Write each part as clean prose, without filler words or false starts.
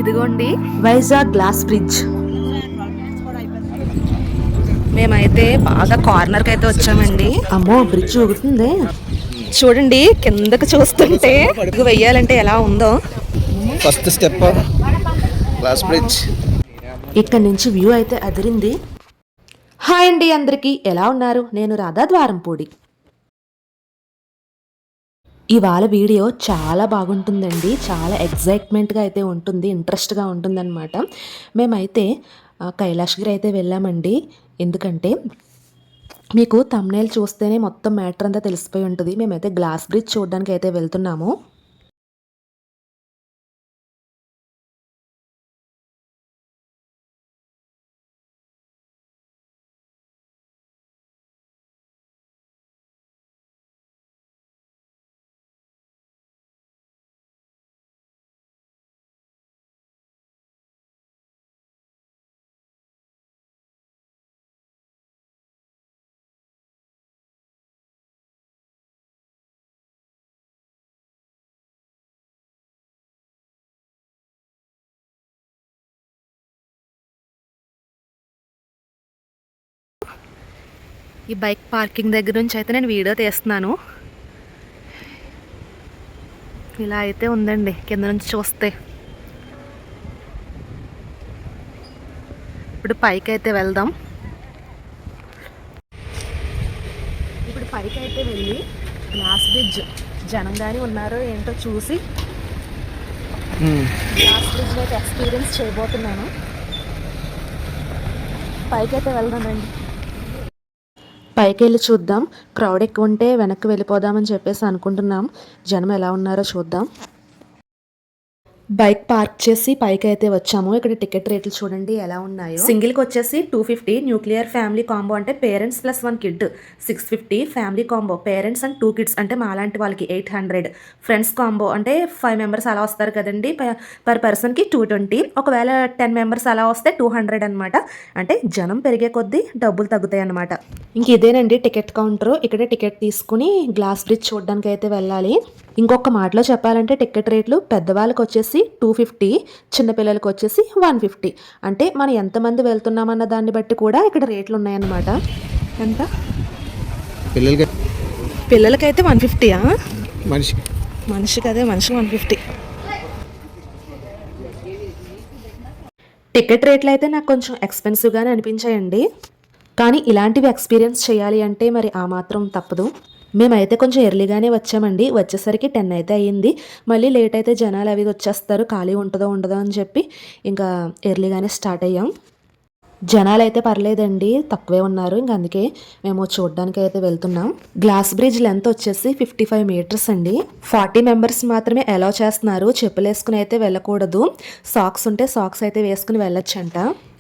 ఇదిగోండి Vizag glass bridge. మేమైతే బాగా కార్నర్కి అయితే వచ్చామండి. అమ్మో బ్రిడ్జ్ ఊగుతుంది చూడండి. కిందకి చూస్తుంటే వెయ్యాలంటే ఎలా ఉందో. First step glass bridge. ఇక్కడ నుంచి వ్యూ అయితే అదిరింది. హాయ్ అండి అందరికీ, ఎలా ఉన్నారు? నేను రాధా ద్వారంపూడి. ఇవాళ వీడియో చాలా బాగుంటుందండి. చాలా ఎగ్జైట్మెంట్గా అయితే ఉంటుంది, ఇంట్రెస్ట్గా ఉంటుందన్నమాట. మేమైతే కైలాసగిరి అయితే వెళ్ళామండి. ఎందుకంటే మీకు థంబ్నెయిల్ చూస్తేనే మొత్తం మ్యాటర్ అంతా తెలిసిపోయి ఉంటుంది. మేమైతే గ్లాస్ బ్రిడ్జ్ చూడడానికి అయితే వెళ్తున్నాము. ఈ బైక్ పార్కింగ్ దగ్గర నుంచి అయితే నేను వీడియో తీస్తున్నాను. ఇలా అయితే ఉందండి కింద నుంచి చూస్తే. ఇప్పుడు పైకి అయితే వెళ్దాం. ఇప్పుడు పైకి అయితే వెళ్ళి గ్లాస్ బ్రిడ్జ్ జనంగానే ఉన్నారో ఏంటో చూసి గ్లాస్ బ్రిడ్జ్ అయితే ఎక్స్పీరియన్స్ చేయబోతున్నాను. పైకి అయితే వెళ్దామండి. పైకి వెళ్ళి చూద్దాం. క్రౌడ్ ఎక్కువ ఉంటే వెనక్కి వెళ్ళిపోదామని చెప్పేసి అనుకుంటున్నాం. జనం ఎలా ఉన్నారో చూద్దాం. బైక్ పార్క్ చేసి పైకి అయితే వచ్చాము. ఇక్కడ టికెట్ రేట్లు చూడండి ఎలా ఉన్నాయో. సింగిల్కి వచ్చేసి 250. న్యూక్లియర్ ఫ్యామిలీ కాంబో అంటే parents plus 1 kid 650. Family combo parents and 2 kids అంటే మాలాంటి వాళ్ళకి 800. ఫ్రెండ్స్ కాంబో అంటే 5 మెంబర్స్ అలా వస్తారు కదండి, పర్ పర్సన్కి 220. ఒకవేళ 10 మెంబర్స్ అలా వస్తే 200 అనమాట. అంటే జనం పెరిగే కొద్దీ డబ్బులు తగ్గుతాయి అనమాట. ఇంక ఇదేనండి టికెట్ కౌంటర్. ఇక్కడే టికెట్ తీసుకుని గ్లాస్ బ్రిడ్జ్ చూడడానికి అయితే వెళ్ళాలి. ఇంకొక మాటలో చెప్పాలంటే టికెట్ రేట్లు పెద్దవాళ్ళకి వచ్చేసి 250, చిన్నపిల్లలకి వచ్చేసి 150. అంటే మనం ఎంతమంది వెళ్తున్నామన్న దాన్ని బట్టి కూడా ఇక్కడ రేట్లు ఉన్నాయన్నమాట. ఎంత పిల్లలకైతే 150. మనిషికి అదే మనిషికి 150. టికెట్ రేట్లు అయితే నాకు కొంచెం ఎక్స్పెన్సివ్గానే అనిపించాయండి. కానీ ఇలాంటివి ఎక్స్పీరియన్స్ చేయాలి అంటే మరి ఆ మాత్రం తప్పదు. మేమైతే కొంచెం ఎర్లీగానే వచ్చామండి. వచ్చేసరికి 10 అయితే అయ్యింది. మళ్ళీ లేట్ అయితే జనాలు అవి వచ్చేస్తారు, ఖాళీ ఉంటుందో ఉండదో అని చెప్పి ఇంకా ఎర్లీగానే స్టార్ట్ అయ్యాం. జనాలు అయితే పర్లేదండి, తక్కువే ఉన్నారు. ఇంక అందుకే మేము చూడడానికి అయితే వెళ్తున్నాం. గ్లాస్ బ్రిడ్జ్ లెంత్ వచ్చేసి 55 మీటర్స్ అండి. 40 మెంబర్స్ మాత్రమే అలౌ చేస్తున్నారు. చెప్పులు వేసుకుని అయితే వెళ్ళకూడదు. సాక్స్ ఉంటే సాక్స్ అయితే వేసుకుని వెళ్ళొచ్చంట.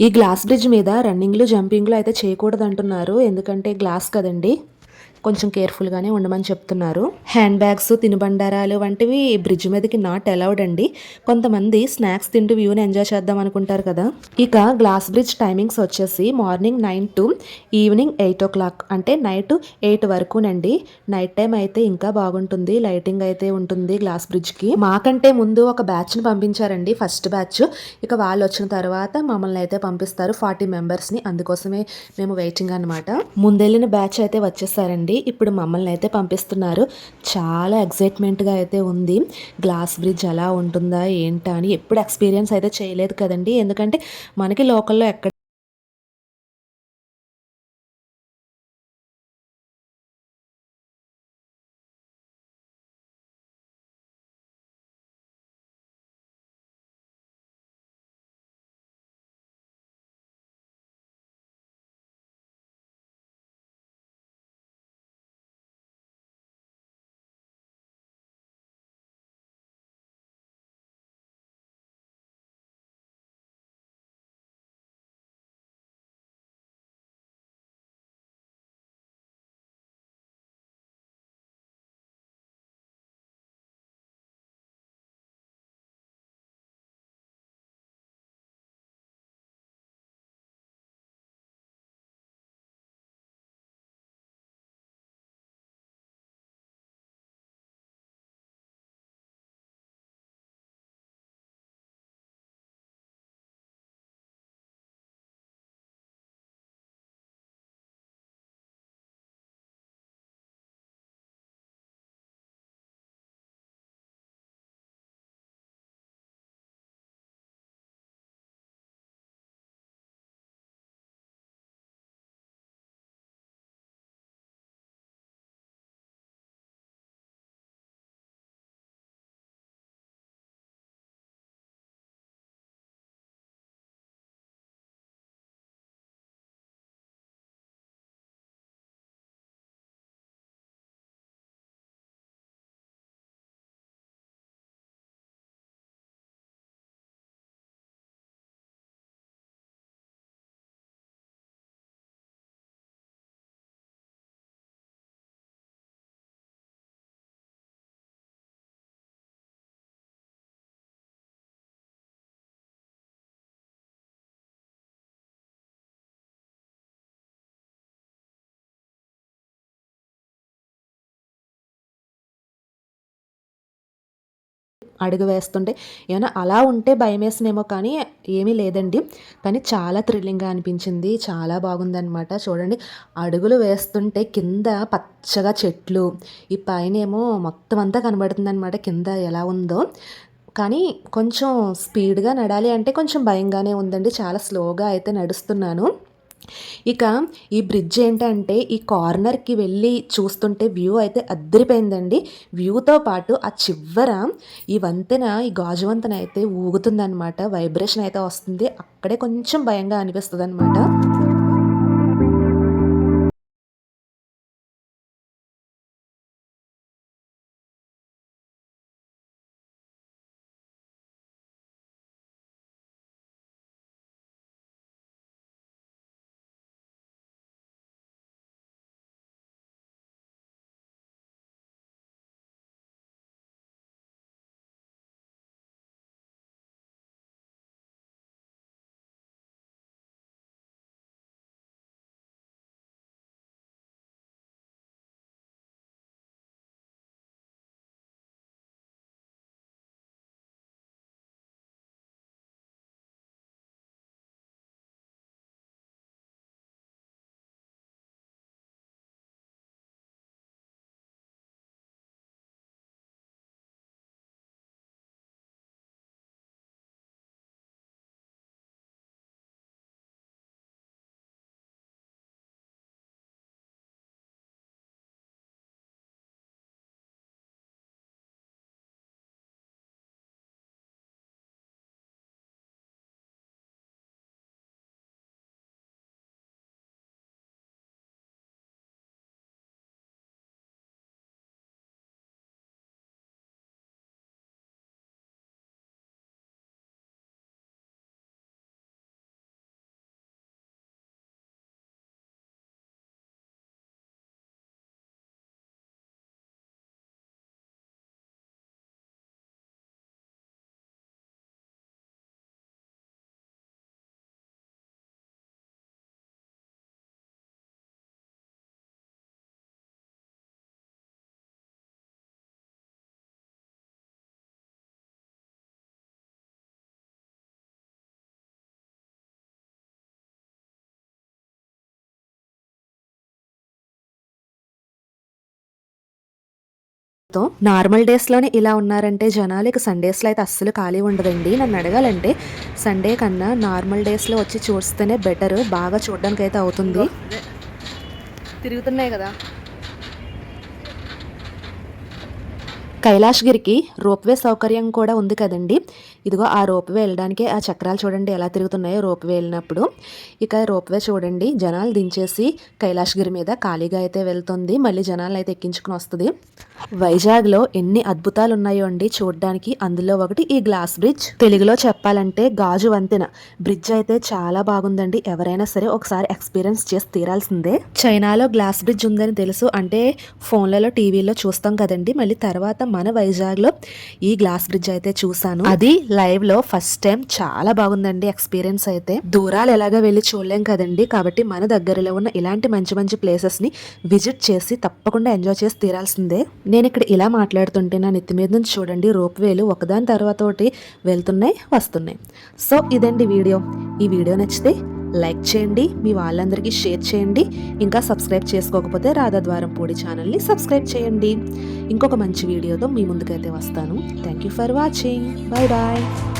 ఈ గ్లాస్ బ్రిడ్జ్ మీద రన్నింగ్లు జంపింగ్లు అయితే చేయకూడదు అంటున్నారు. ఎందుకంటే గ్లాస్ కదండి, కొంచెం కేర్ఫుల్గానే ఉండమని చెప్తున్నారు. హ్యాండ్ బ్యాగ్స్, తినుబండారాలు వంటివి బ్రిడ్జ్ మీదకి నాట్ అలౌడ్ అండి. కొంతమంది స్నాక్స్ తింటూ వ్యూని ఎంజాయ్ చేద్దాం అనుకుంటారు కదా. ఇక గ్లాస్ బ్రిడ్జ్ టైమింగ్స్ వచ్చేసి మార్నింగ్ 9 to ఈవినింగ్ 8 o'clock, అంటే నైట్ 8 వరకునండి. నైట్ టైం అయితే ఇంకా బాగుంటుంది, లైటింగ్ అయితే ఉంటుంది గ్లాస్ బ్రిడ్జ్కి. మాకంటే ముందు ఒక బ్యాచ్ని పంపించారండి, ఫస్ట్ బ్యాచ్. ఇక వాళ్ళు వచ్చిన తర్వాత మమ్మల్ని అయితే పంపిస్తారు 40 మెంబర్స్ని. అందుకోసమే మేము వెయిటింగ్ అనమాట. ముందెళ్ళిన బ్యాచ్ అయితే వచ్చేసారండి. ఇప్పుడు మమ్మల్ని అయితే పంపిస్తున్నారు. చాలా ఎగ్జైట్మెంట్గా అయితే ఉంది. గ్లాస్ బ్రిడ్జ్ ఎలా ఉంటుందా ఏంటా అని ఎప్పుడు ఎక్స్పీరియన్స్ అయితే చేయలేదు కదండి. ఎందుకంటే మనకి లోకల్లో ఎక్కడ అడుగు వేస్తుంటే ఏమైనా అలా ఉంటే భయం వేసినేమో కానీ ఏమీ లేదండి. కానీ చాలా థ్రిల్లింగ్గా అనిపించింది, చాలా బాగుందనమాట. చూడండి అడుగులు వేస్తుంటే కింద పచ్చగా చెట్లు, ఈ పైనేమో మొత్తం అంతా కనబడుతుందనమాట కింద ఎలా ఉందో. కానీ కొంచెం స్పీడ్గా నడాలి అంటే కొంచెం భయంగానే ఉందండి, చాలా స్లోగా అయితే నడుస్తున్నాను. ఇక ఈ బ్రిడ్జ్ ఏంటంటే ఈ కార్నర్కి వెళ్ళి చూస్తుంటే వ్యూ అయితే అద్దరిపోయిందండి. వ్యూతో పాటు ఆ చివర ఈ వంతెన, ఈ గాజు వంతెన అయితే ఊగుతుందనమాట, వైబ్రేషన్ అయితే వస్తుంది. అక్కడే కొంచెం భయంగా అనిపిస్తుంది అనమాట. నార్మల్ డేస్లోనే ఇలా ఉన్నారంటే జనాలు, ఇక సండేస్లో అయితే అస్సలు ఖాళీ ఉండదండి. నన్ను అడగాలంటే సండే కన్నా నార్మల్ డేస్లో వచ్చి చూస్తేనే బెటర్, బాగా చూడడానికి అయితే అవుతుంది. తిరుగుతున్నాయి కదా. కైలాష్గిరికి రోప్వే సౌకర్యం కూడా ఉంది కదండి. ఇదిగో ఆ రోప్వే వెళ్ళడానికి ఆ చక్రాలు చూడండి ఎలా తిరుగుతున్నాయో రోప్వే వెళ్ళినప్పుడు. ఇక రోప్వే చూడండి జనాలు దించేసి కైలాష్గిరి మీద ఖాళీగా అయితే వెళ్తుంది, మళ్ళీ జనాలు అయితే ఎక్కించుకుని వస్తుంది. వైజాగ్లో ఎన్ని అద్భుతాలు ఉన్నాయో అండి చూడడానికి. అందులో ఒకటి ఈ గ్లాస్ బ్రిడ్జ్, తెలుగులో చెప్పాలంటే గాజు వంతెన. బ్రిడ్జ్ అయితే చాలా బాగుందండి, ఎవరైనా సరే ఒకసారి ఎక్స్పీరియన్స్ చేసి తీరాల్సిందే. చైనాలో గ్లాస్ బ్రిడ్జ్ ఉందని తెలుసు, అంటే ఫోన్లలో టీవీలో చూస్తాం కదండి. మళ్ళీ తర్వాత మన వైజాగ్లో ఈ గ్లాస్ బ్రిడ్జ్ అయితే చూసాను, అది లైవ్ లో ఫస్ట్ టైం. చాలా బాగుందండి ఎక్స్పీరియన్స్ అయితే. దూరాలు ఎలాగా వెళ్ళి చూడలేం కదండి, కాబట్టి మన దగ్గరలో ఉన్న ఇలాంటి మంచి మంచి ప్లేసెస్ ని విజిట్ చేసి తప్పకుండా ఎంజాయ్ చేసి తీరాల్సిందే. నేను ఇక్కడ ఇలా మాట్లాడుతుంటే నా నెత్తి మీద నుంచి చూడండి రోప్వేలు ఒకదాని తర్వాత ఒకటి వెళ్తున్నాయి వస్తున్నాయి. సో ఇదండి వీడియో. ఈ వీడియో నచ్చితే లైక్ చేయండి, మీ వాళ్ళందరికీ షేర్ చేయండి. ఇంకా సబ్స్క్రైబ్ చేసుకోకపోతే రాధాద్వారంపూడి ఛానల్ని సబ్స్క్రైబ్ చేయండి. ఇంకొక మంచి వీడియోతో మీ ముందుకైతే వస్తాను. Thank you for watching. Bye bye.